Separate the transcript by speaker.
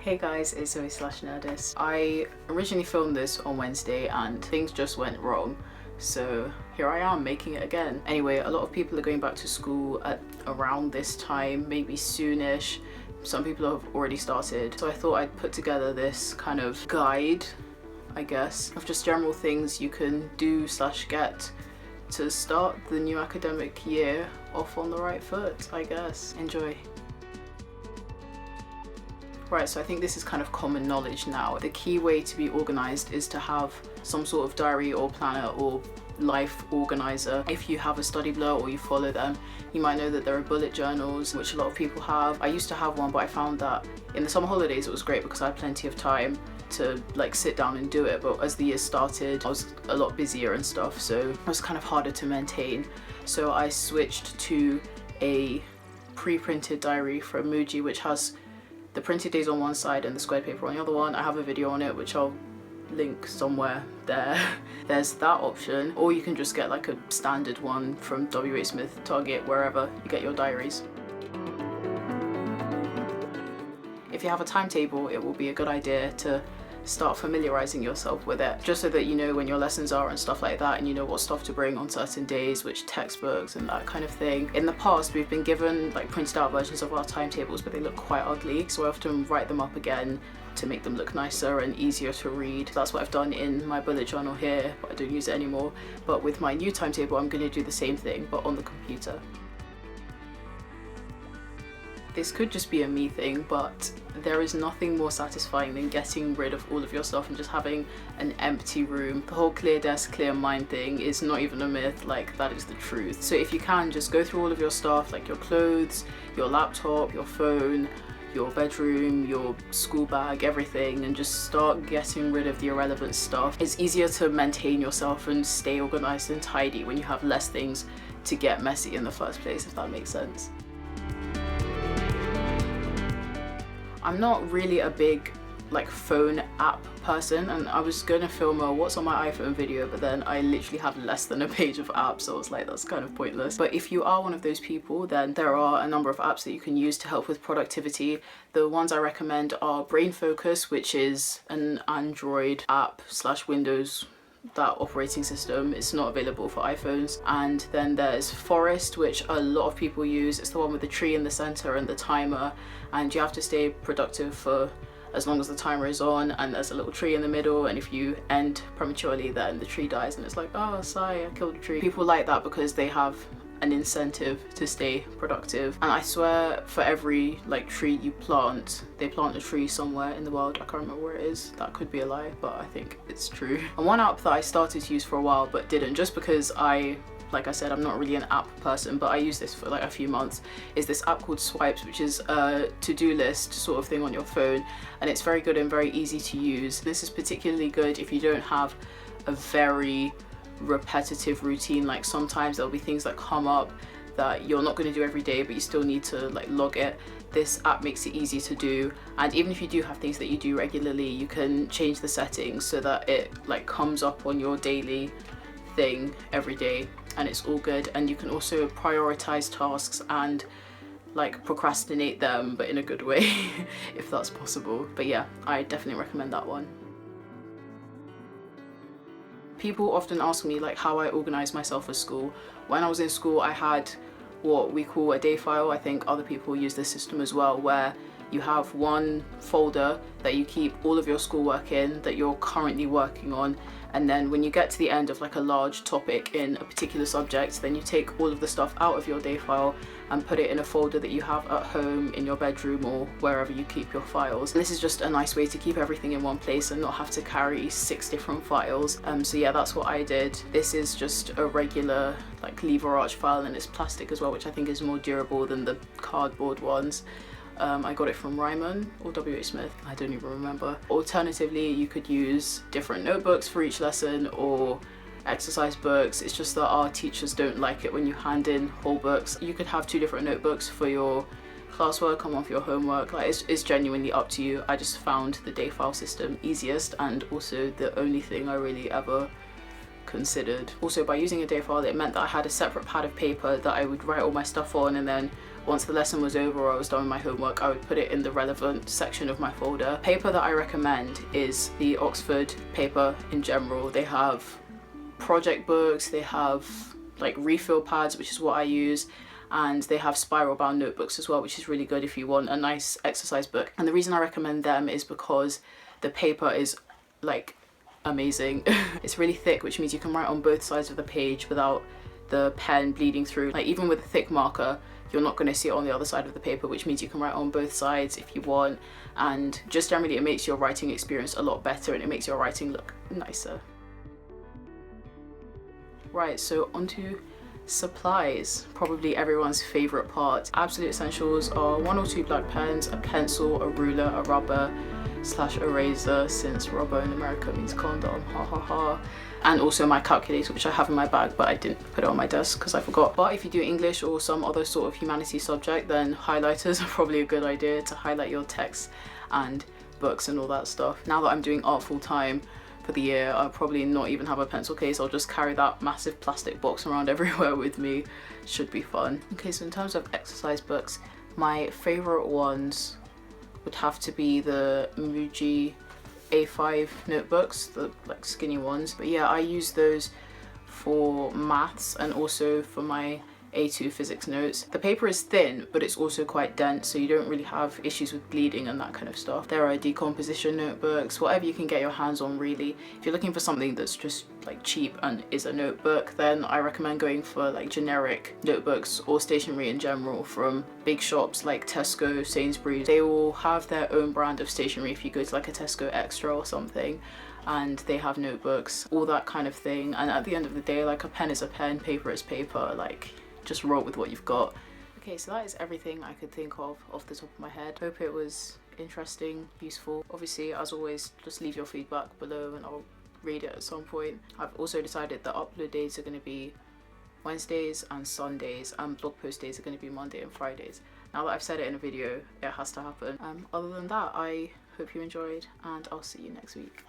Speaker 1: Hey guys, it's Zoe slash Nehrdist. I originally filmed this on Wednesday and things just went wrong. So here I am making it again. Anyway, a lot of people are going back to school at around this time, maybe soonish. Some people have already started. So I thought I'd put together this kind of guide, I guess, of just general things you can do slash get to start the new academic year off on the right foot, I guess. Enjoy. Right, so I think this is kind of common knowledge now. The key way to be organised is to have some sort of diary or planner or life organizer. If you have a study blur or you follow them, you might know that there are bullet journals, which a lot of people have. I used to have one, but I found that in the summer holidays it was great because I had plenty of time to like sit down and do it, but as the year started I was a lot busier and stuff, so it was kind of harder to maintain. So I switched to a pre-printed diary from Muji, which has the printed days on one side and the squared paper on the other one. I have a video on it which I'll link somewhere there. There's that option, or you can just get like a standard one from WH Smith, Target, wherever you get your diaries. If you have a timetable, it will be a good idea to start familiarizing yourself with it, just so that you know when your lessons are and stuff like that, and you know what stuff to bring on certain days, which textbooks and that kind of thing. In the past we've been given like printed out versions of our timetables, but they look quite ugly, so I often write them up again to make them look nicer and easier to read. That's what I've done in my bullet journal here, but I don't use it anymore. But with my new timetable I'm going to do the same thing, but on the computer. This could just be a me thing, but there is nothing more satisfying than getting rid of all of your stuff and just having an empty room. The whole clear desk, clear mind thing is not even a myth, like that is the truth. So if you can, just go through all of your stuff, like your clothes, your laptop, your phone, your bedroom, your school bag, everything, and just start getting rid of the irrelevant stuff. It's easier to maintain yourself and stay organized and tidy when you have less things to get messy in the first place, if that makes sense. I'm not really a big like phone app person, and I was gonna film a what's on my iPhone video, but then I literally have less than a page of apps, so I was like, that's kind of pointless. But if you are one of those people, then there are a number of apps that you can use to help with productivity. The ones I recommend are Brain Focus, which is an Android app / Windows, that operating system. It's not available for iPhones. And then there's Forest, which a lot of people use. It's the one with the tree in the center and the timer, and you have to stay productive for as long as the timer is on, and there's a little tree in the middle, and if you end prematurely then the tree dies and it's like, oh sigh, I killed a tree. People like that because they have an incentive to stay productive. And I swear for every like tree you plant, they plant a tree somewhere in the world. I can't remember where it is. That could be a lie, but I think it's true. And one app that I started to use for a while but didn't, just because like I said, I'm not really an app person, but I use this for like a few months, is this app called Swipes, which is a to-do list sort of thing on your phone, and it's very good and very easy to use. This is particularly good if you don't have a very repetitive routine. Like sometimes there'll be things that come up that you're not going to do every day, but you still need to like log it. This app makes it easy to do, and even if you do have things that you do regularly, you can change the settings so that it like comes up on your daily thing every day, and it's all good. And you can also prioritize tasks and like procrastinate them, but in a good way if that's possible. But yeah, I definitely recommend that one. People often ask me like how I organize myself for school. When I was in school I had what we call a day file. I think other people use this system as well, where you have one folder that you keep all of your schoolwork in that you're currently working on, and then when you get to the end of like a large topic in a particular subject, then you take all of the stuff out of your day file and put it in a folder that you have at home in your bedroom or wherever you keep your files. And this is just a nice way to keep everything in one place and not have to carry 6 different files. So yeah, that's what I did. This is just a regular like lever arch file, and it's plastic as well, which I think is more durable than the cardboard ones. I got it from Ryman or WH Smith, I don't even remember. Alternatively, you could use different notebooks for each lesson or exercise books. It's just that our teachers don't like it when you hand in whole books. You could have 2 different notebooks for your classwork and one for your homework. Like it's genuinely up to you. I just found the day file system easiest, and also the only thing I really ever considered. Also, by using a day file, it meant that I had a separate pad of paper that I would write all my stuff on, and then once the lesson was over or I was done with my homework, I would put it in the relevant section of my folder. Paper that I recommend is the Oxford paper in general. They have project books, they have like refill pads, which is what I use, and they have spiral bound notebooks as well, which is really good if you want a nice exercise book. And the reason I recommend them is because the paper is like amazing. It's really thick, which means you can write on both sides of the page without the pen bleeding through. Like even with a thick marker, you're not going to see it on the other side of the paper, which means you can write on both sides if you want, and just generally it makes your writing experience a lot better and it makes your writing look nicer. Right, so onto supplies, probably everyone's favorite part. Absolute essentials are 1 or 2 black pens, a pencil, a ruler, a rubber / eraser, since rubber in America means condom, ha ha ha, and also my calculator, which I have in my bag but I didn't put it on my desk because I forgot. But if you do English or some other sort of humanities subject, then highlighters are probably a good idea to highlight your text and books and all that stuff. Now that I'm doing art full time for the year, I'll probably not even have a pencil case. I'll just carry that massive plastic box around everywhere with me. Should be fun. Okay, so in terms of exercise books, my favorite ones would have to be the Muji A5 notebooks, the like skinny ones. But yeah, I use those for maths and also for my A2 physics notes. The paper is thin, but it's also quite dense, so you don't really have issues with bleeding and that kind of stuff. There are decomposition notebooks, whatever you can get your hands on really. If you're looking for something that's just like cheap and is a notebook, then I recommend going for like generic notebooks or stationery in general from big shops like Tesco, Sainsbury's. They will have their own brand of stationery if you go to like a Tesco Extra or something, and they have notebooks, all that kind of thing. And at the end of the day, like a pen is a pen, paper is paper, like just roll with what you've got. Okay, so that is everything I could think of off the top of my head. Hope it was interesting, useful. Obviously, as always, just leave your feedback below and I'll read it at some point. I've also decided that upload days are going to be Wednesdays and Sundays, and blog post days are going to be Monday and Fridays. Now that I've said it in a video, it has to happen. Other than that, I hope you enjoyed and I'll see you next week.